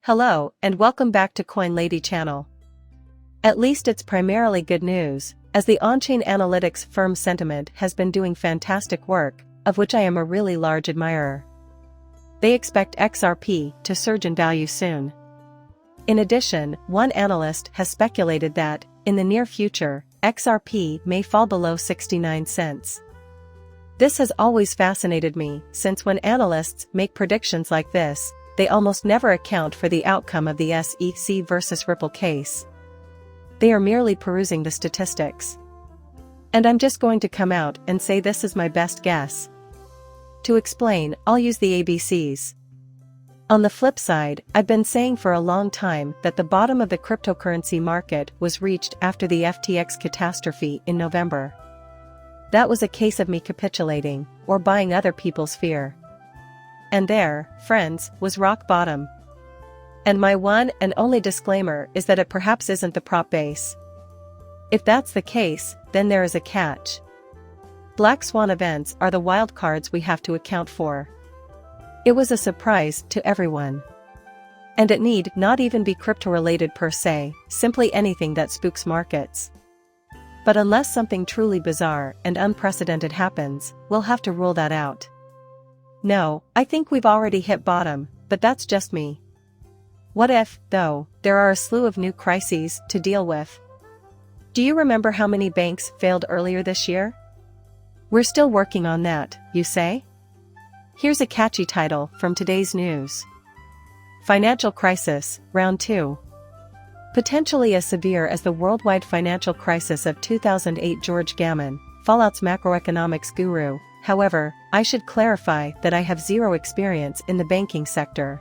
Hello, and welcome back to Coin Lady channel. At least it's primarily good news, as the on-chain analytics firm Sentiment has been doing fantastic work, of which I am a really large admirer. They expect XRP to surge in value soon. In addition, one analyst has speculated that, in the near future, XRP may fall below 69 cents. This has always fascinated me, since when analysts make predictions like this, they almost never account for the outcome of the SEC versus Ripple case. They are merely perusing the statistics. And I'm just going to come out and say this is my best guess. To explain, I'll use the ABCs. On the flip side, I've been saying for a long time that the bottom of the cryptocurrency market was reached after the FTX catastrophe in November. That was a case of me capitulating, or buying other people's fear. And there, friends, was rock bottom. And my one and only disclaimer is that it perhaps isn't the prop base. If that's the case, then there is a catch. Black swan events are the wild cards we have to account for. It was a surprise to everyone. And it need not even be crypto-related per se, simply anything that spooks markets. But unless something truly bizarre and unprecedented happens, we'll have to rule that out. No, I think we've already hit bottom, but that's just me. What if, though, there are a slew of new crises to deal with? Do you remember how many banks failed earlier this year? We're still working on that, you say? Here's a catchy title from today's news. Financial Crisis, Round 2. Potentially as severe as the worldwide financial crisis of 2008. George Gammon, Fallout's macroeconomics guru. However, I should clarify that I have zero experience in the banking sector.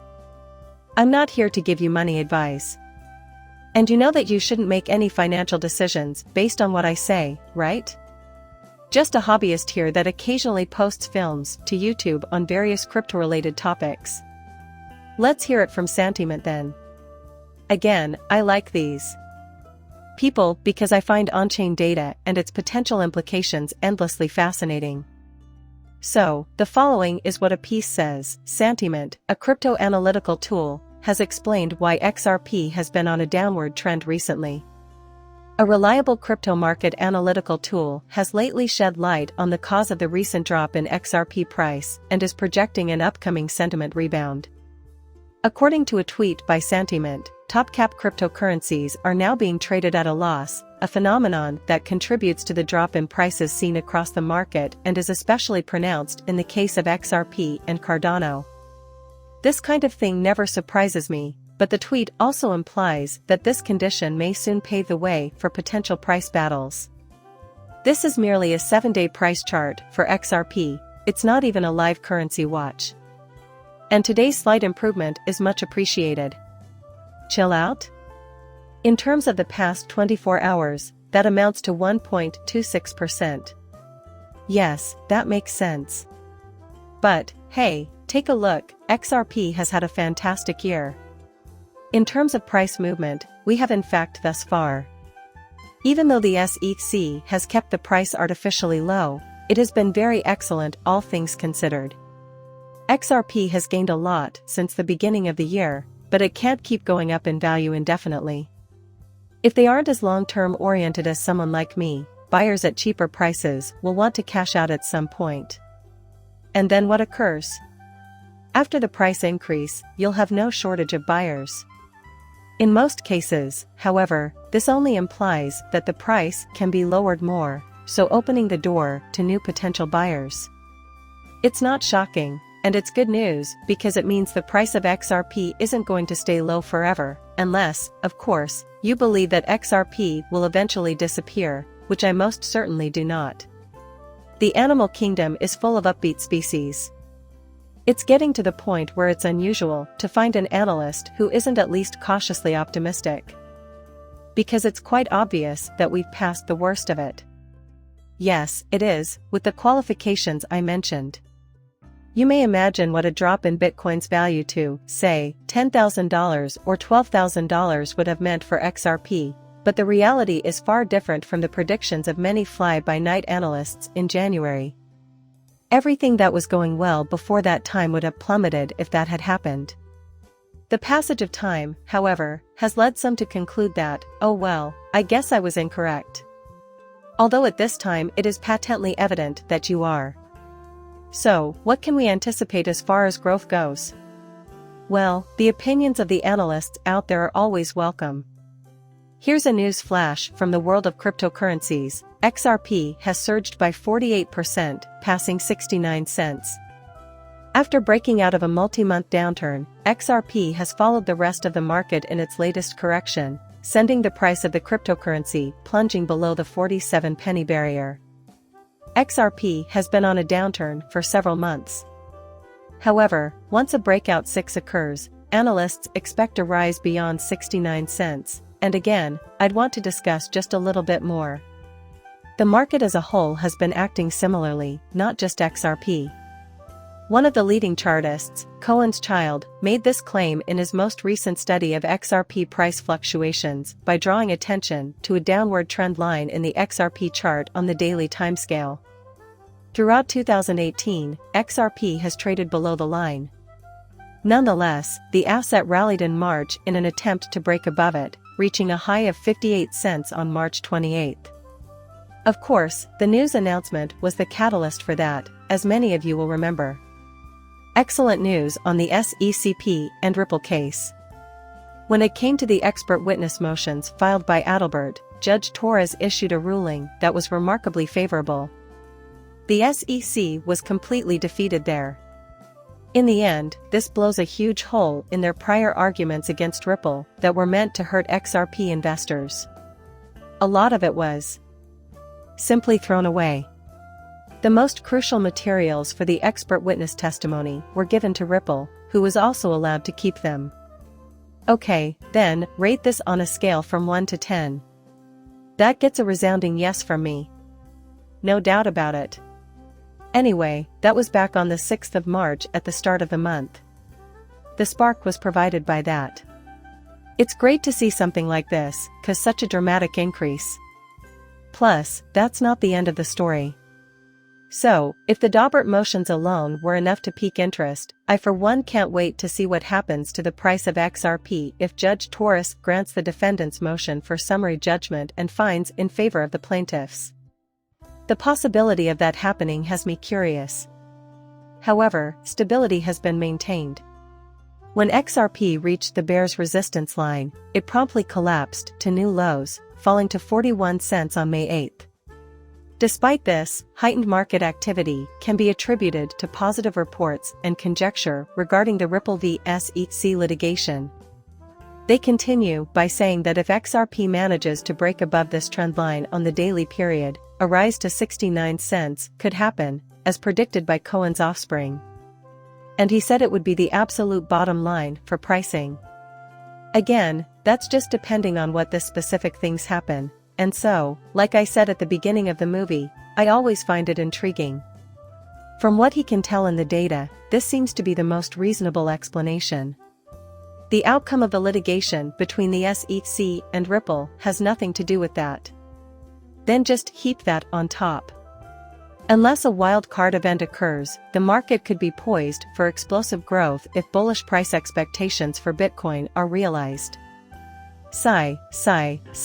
I'm not here to give you money advice. And you know that you shouldn't make any financial decisions based on what I say, right? Just a hobbyist here that occasionally posts films to YouTube on various crypto-related topics. Let's hear it from Sentiment then. Again, I like these people because I find on-chain data and its potential implications endlessly fascinating. So, the following is what a piece says. Sentiment, a crypto analytical tool, has explained why XRP has been on a downward trend recently. A reliable crypto market analytical tool has lately shed light on the cause of the recent drop in XRP price and is projecting an upcoming sentiment rebound. According to a tweet by Sentiment, top-cap cryptocurrencies are now being traded at a loss, a phenomenon that contributes to the drop in prices seen across the market and is especially pronounced in the case of XRP and Cardano. This kind of thing never surprises me, but the tweet also implies that this condition may soon pave the way for potential price battles. This is merely a 7-day price chart for XRP, it's not even a live currency watch. And today's slight improvement is much appreciated. Chill out? In terms of the past 24 hours, that amounts to 1.26%. Yes, that makes sense. But, hey, take a look, XRP has had a fantastic year. In terms of price movement, we have in fact thus far. Even though the SEC has kept the price artificially low, it has been very excellent all things considered. XRP has gained a lot since the beginning of the year, but it can't keep going up in value indefinitely. If they aren't as long-term oriented as someone like me, buyers at cheaper prices will want to cash out at some point. And then what occurs? After the price increase, you'll have no shortage of buyers. In most cases, however, this only implies that the price can be lowered more, so opening the door to new potential buyers. It's not shocking, and it's good news because it means the price of XRP isn't going to stay low forever, unless, of course, you believe that XRP will eventually disappear, which I most certainly do not. The animal kingdom is full of upbeat species. It's getting to the point where it's unusual to find an analyst who isn't at least cautiously optimistic. Because it's quite obvious that we've passed the worst of it. Yes, it is, with the qualifications I mentioned. You may imagine what a drop in Bitcoin's value to, say, $10,000 or $12,000 would have meant for XRP, but the reality is far different from the predictions of many fly-by-night analysts in January. Everything that was going well before that time would have plummeted if that had happened. The passage of time, however, has led some to conclude that, oh well, I guess I was incorrect. Although at this time it is patently evident that you are. So, what can we anticipate as far as growth goes? Well, the opinions of the analysts out there are always welcome. Here's a news flash from the world of cryptocurrencies. XRP has surged by 48%, passing 69 cents. After breaking out of a multi-month downturn, XRP has followed the rest of the market in its latest correction, sending the price of the cryptocurrency plunging below the 47 penny barrier. XRP has been on a downturn for several months. However, once a breakout 6 occurs, analysts expect a rise beyond 69 cents, and again, I'd want to discuss just a little bit more. The market as a whole has been acting similarly, not just XRP. One of the leading chartists, Cohen's Child, made this claim in his most recent study of XRP price fluctuations by drawing attention to a downward trend line in the XRP chart on the daily timescale. Throughout 2018, XRP has traded below the line. Nonetheless, the asset rallied in March in an attempt to break above it, reaching a high of 58 cents on March 28. Of course, the news announcement was the catalyst for that, as many of you will remember. Excellent news on the SECP and Ripple case. When it came to the expert witness motions filed by Adelbert, Judge Torres issued a ruling that was remarkably favorable. The SEC was completely defeated there. In the end, this blows a huge hole in their prior arguments against Ripple that were meant to hurt XRP investors. A lot of it was simply thrown away. The most crucial materials for the expert witness testimony were given to Ripple, who was also allowed to keep them. Okay, then, rate this on a scale from 1 to 10. That gets a resounding yes from me. No doubt about it. Anyway, that was back on the 6th of March at the start of the month. The spark was provided by that. It's great to see something like this, 'cause such a dramatic increase. Plus, that's not the end of the story. So, if the Daubert motions alone were enough to pique interest, I for one can't wait to see what happens to the price of XRP if Judge Torres grants the defendant's motion for summary judgment and finds in favor of the plaintiffs. The possibility of that happening has me curious. However, stability has been maintained. When XRP reached the bear's resistance line, it promptly collapsed to new lows, falling to 41 cents on May 8. Despite this, heightened market activity can be attributed to positive reports and conjecture regarding the Ripple v. SEC litigation. They continue by saying that if XRP manages to break above this trend line on the daily period, a rise to 69 cents could happen, as predicted by Cohen's offspring. And he said it would be the absolute bottom line for pricing. Again, that's just depending on what the specific things happen, and so, like I said at the beginning of the movie, I always find it intriguing. From what he can tell in the data, this seems to be the most reasonable explanation. The outcome of the litigation between the SEC and Ripple has nothing to do with that. Then just heap that on top. Unless a wild card event occurs, the market could be poised for explosive growth if bullish price expectations for Bitcoin are realized. Sigh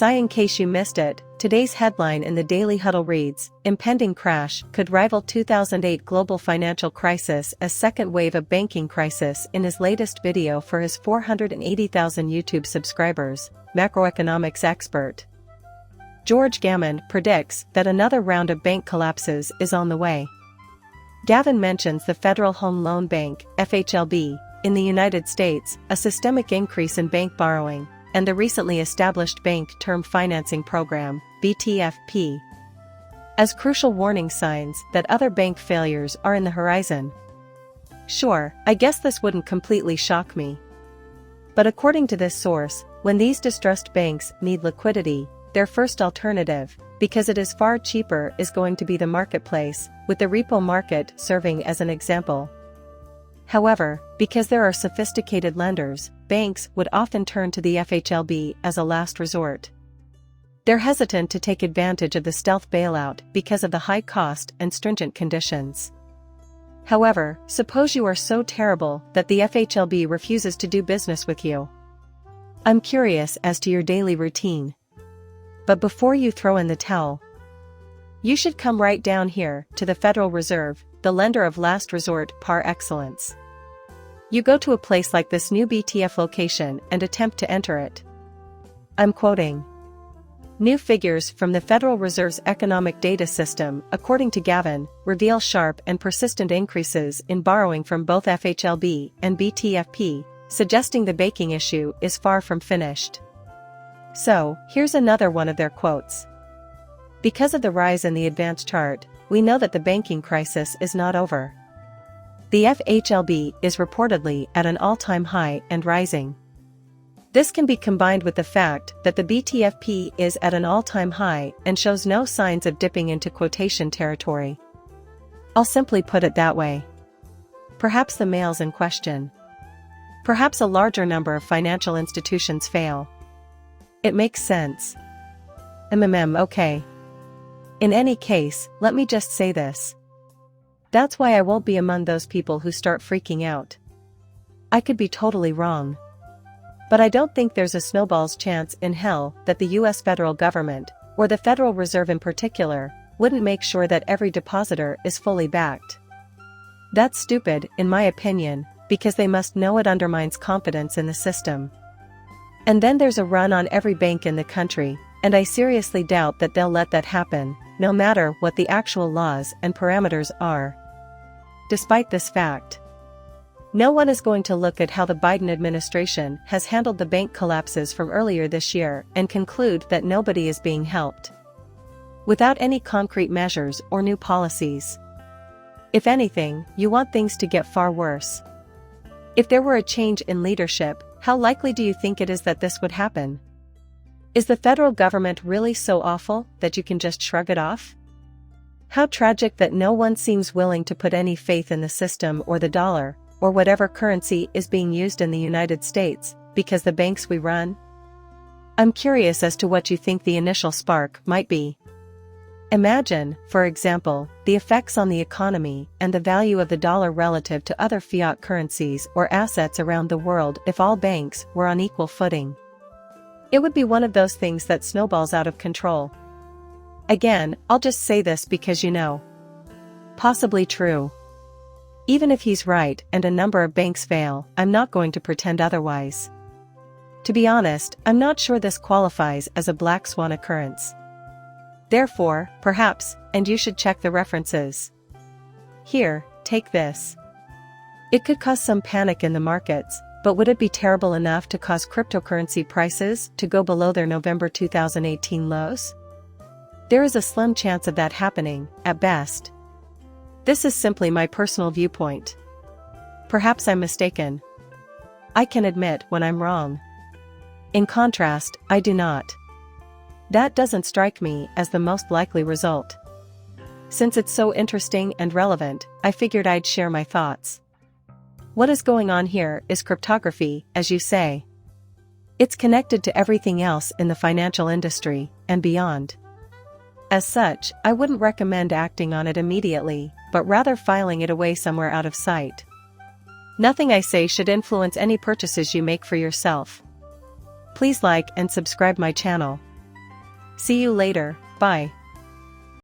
in case you missed it, today's headline in the Daily Huddle reads, "Impending crash could rival 2008 global financial crisis as second wave of banking crisis." In his latest video for his 480,000 YouTube subscribers, macroeconomics expert George Gammon predicts that another round of bank collapses is on the way. Gavin mentions the Federal Home Loan Bank, FHLB, in the United States, a systemic increase in bank borrowing, and the recently established Bank Term Financing Program, BTFP, as crucial warning signs that other bank failures are in the horizon. Sure, I guess this wouldn't completely shock me. But according to this source, when these distressed banks need liquidity, their first alternative, because it is far cheaper, is going to be the marketplace, with the repo market serving as an example. However, because there are sophisticated lenders, banks would often turn to the FHLB as a last resort. They're hesitant to take advantage of the stealth bailout because of the high cost and stringent conditions. However, suppose you are so terrible that the FHLB refuses to do business with you. I'm curious as to your daily routine. But before you throw in the towel, you should come right down here to the Federal Reserve, the lender of last resort par excellence. You go to a place like this new BTF location and attempt to enter it. I'm quoting. New figures from the Federal Reserve's economic data system, according to Gavin, reveal sharp and persistent increases in borrowing from both FHLB and BTFP, suggesting the banking issue is far from finished. So, here's another one of their quotes. Because of the rise in the advanced chart, we know that the banking crisis is not over. The FHLB is reportedly at an all-time high and rising. This can be combined with the fact that the BTFP is at an all-time high and shows no signs of dipping into quotation territory. I'll simply put it that way. Perhaps the males in question. Perhaps a larger number of financial institutions fail. It makes sense. Okay. In any case, let me just say this. That's why I won't be among those people who start freaking out. I could be totally wrong. But I don't think there's a snowball's chance in hell that the US federal government, or the Federal Reserve in particular, wouldn't make sure that every depositor is fully backed. That's stupid, in my opinion, because they must know it undermines confidence in the system. And then there's a run on every bank in the country, and I seriously doubt that they'll let that happen, no matter what the actual laws and parameters are. Despite this fact, no one is going to look at how the Biden administration has handled the bank collapses from earlier this year and conclude that nobody is being helped. Without any concrete measures or new policies. If anything, you want things to get far worse. If there were a change in leadership, how likely do you think it is that this would happen? Is the federal government really so awful that you can just shrug it off? How tragic that no one seems willing to put any faith in the system or the dollar, or whatever currency is being used in the United States, because the banks we run? I'm curious as to what you think the initial spark might be. Imagine, for example, the effects on the economy and the value of the dollar relative to other fiat currencies or assets around the world if all banks were on equal footing. It would be one of those things that snowballs out of control. Again, I'll just say this because you know. Possibly true. Even if he's right and a number of banks fail, I'm not going to pretend otherwise. To be honest, I'm not sure this qualifies as a black swan occurrence. Therefore, perhaps, and you should check the references. Here, take this. It could cause some panic in the markets, but would it be terrible enough to cause cryptocurrency prices to go below their November 2018 lows? There is a slim chance of that happening, at best. This is simply my personal viewpoint. Perhaps I'm mistaken. I can admit when I'm wrong. In contrast, I do not. That doesn't strike me as the most likely result. Since it's so interesting and relevant, I figured I'd share my thoughts. What is going on here is cryptography, as you say. It's connected to everything else in the financial industry, and beyond. As such, I wouldn't recommend acting on it immediately, but rather filing it away somewhere out of sight. Nothing I say should influence any purchases you make for yourself. Please like and subscribe my channel. See you later, bye.